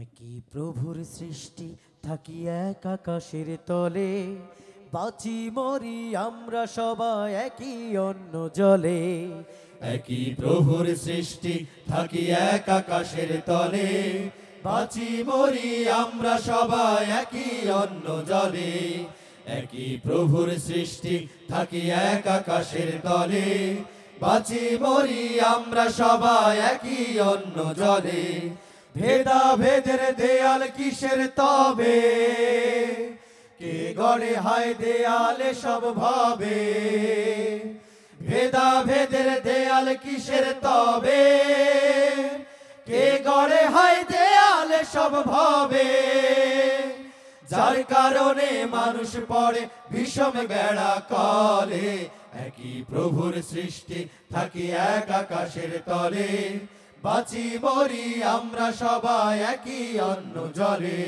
একই প্রভুর সৃষ্টি থাকি এক আকাশের তলে, বাঁচি মরি আমরা সবাই একই অন্ন জলে। একই প্রভুর সৃষ্টি থাকি এক আকাশের তলে, বাঁচি মরি আমরা সবাই একই অন্ন জলে। একই প্রভুর সৃষ্টি থাকি এক আকাশের তলে, বাঁচি মরি আমরা সবাই একই অন্ন জলে। ভেদা ভেদের দেয়াল কিসের তবে, কে গড়ে হায় দেয়ালে সব ভাবে। ভেদা ভেদের দেয়াল কিসের তবে, কে গড়ে হায় দেয়ালে সব ভাবে। যার কারণে মানুষ পড়ে বিষম গেড়া কলে, একই প্রভুর সৃষ্টি থাকি এক আকাশের তলে, বাঁচি মরি আমরা সবাই একই অন্ন জলে।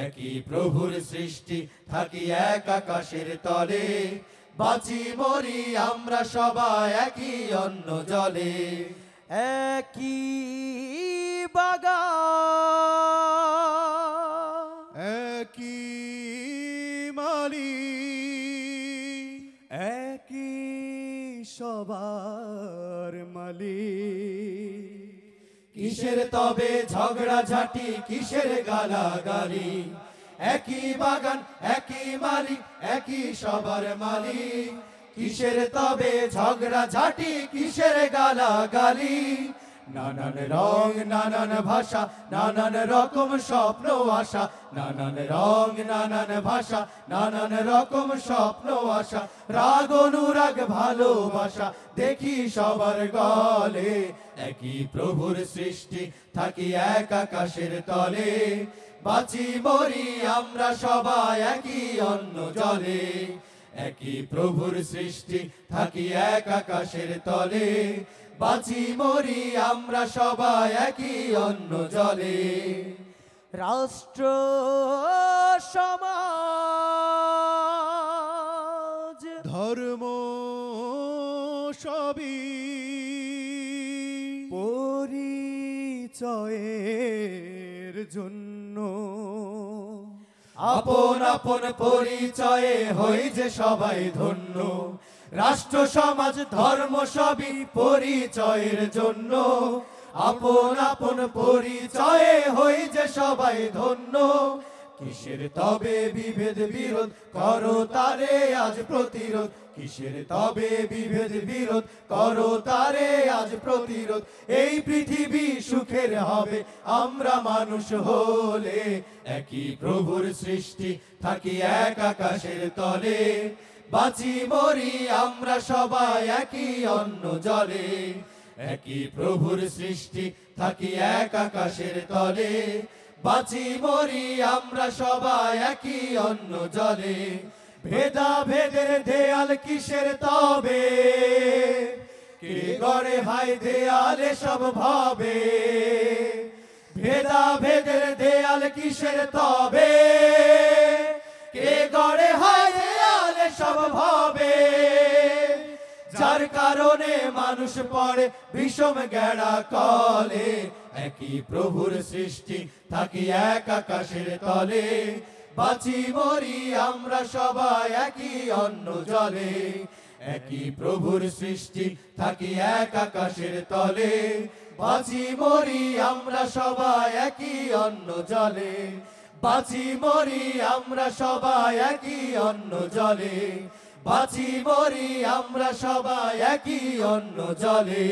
একই প্রভুর সৃষ্টি থাকি এক আকাশের তলে, বাঁচি মরি আমরা সবাই একই অন্ন জলে। একই বাগান, একই মালি, একই সবার মালিক। কিসের তবে ঝগড়া ঝাঁটি, কিসের গালাগালি। একই বাগান একই মালিক, একই সবার মালিক। কিসের তবে ঝগড়া ঝাঁটি, কিসের গালাগালি। নানান রং নানান ভাষা, নানান রকম স্বপ্ন আশা। নানান রং নানান ভাষা, নানান রকম স্বপ্ন আশা। রাগ অনুরাগ ভালোবাসা দেখি সবার গলে, একই প্রভুর সৃষ্টি থাকি এক আকাশের তলে, বাঁচি মরি আমরা সবাই একই অন্ন জলে। একই প্রভুর সৃষ্টি থাকি এক আকাশের তলে, বাঁচি মরি আমরা সবাই একই অন্ন জলে। রাষ্ট্র সমাজ ধর্ম সবই পরিচয়ের জন্য, আপন আপন পরিচয়ে হই যে সবাই ধন্য। রাষ্ট্র সমাজ ধর্ম সবই পরিচয়ের জন্য, আপন আপন পরিচয়ে হই যে সবাই ধন্য। কিসের তবে বিভেদ বিরোধ, করো তারে আজ প্রতিরোধ। কিসের তবে বিভেদ বিরোধ, করো তারে আজ প্রতিরোধ। এই পৃথিবী সুখের হবে আমরা মানুষ হলে, একই প্রভুর সৃষ্টি থাকি এক আকাশের তলে, বাঁচি মরি আমরা সবাই একই অন্ন জলে। একই প্রভুর সৃষ্টি থাকি এক আকাশের তলে, বাঁচি মরি আমরা সবাই একই অন্ন জলে। ভেদা ভেদের দেয়াল কিসের তবে, কে গড়ে হায় দেয়ালে সব ভাবে। ভেদা ভেদের দেয়াল কিসের তবে, কে গড়ে হায় দেয়ালে সব ভাবে। যার কারণে মানুষ পড়ে বিষম গেড়া কলে, একই প্রভুর সৃষ্টি থাকি এক আকাশের তলে, বাঁচি মরি আমরা সবাই একই অন্ন জলে। একই প্রভুর সৃষ্টি থাকি এক আকাশের তলে, বাঁচি মরি আমরা সবাই একই অন্ন জলে। বাঁচি মরি আমরা সবাই একই অন্ন জলে, বাঁচি মরি আমরা সবাই একই অন্ন জলে।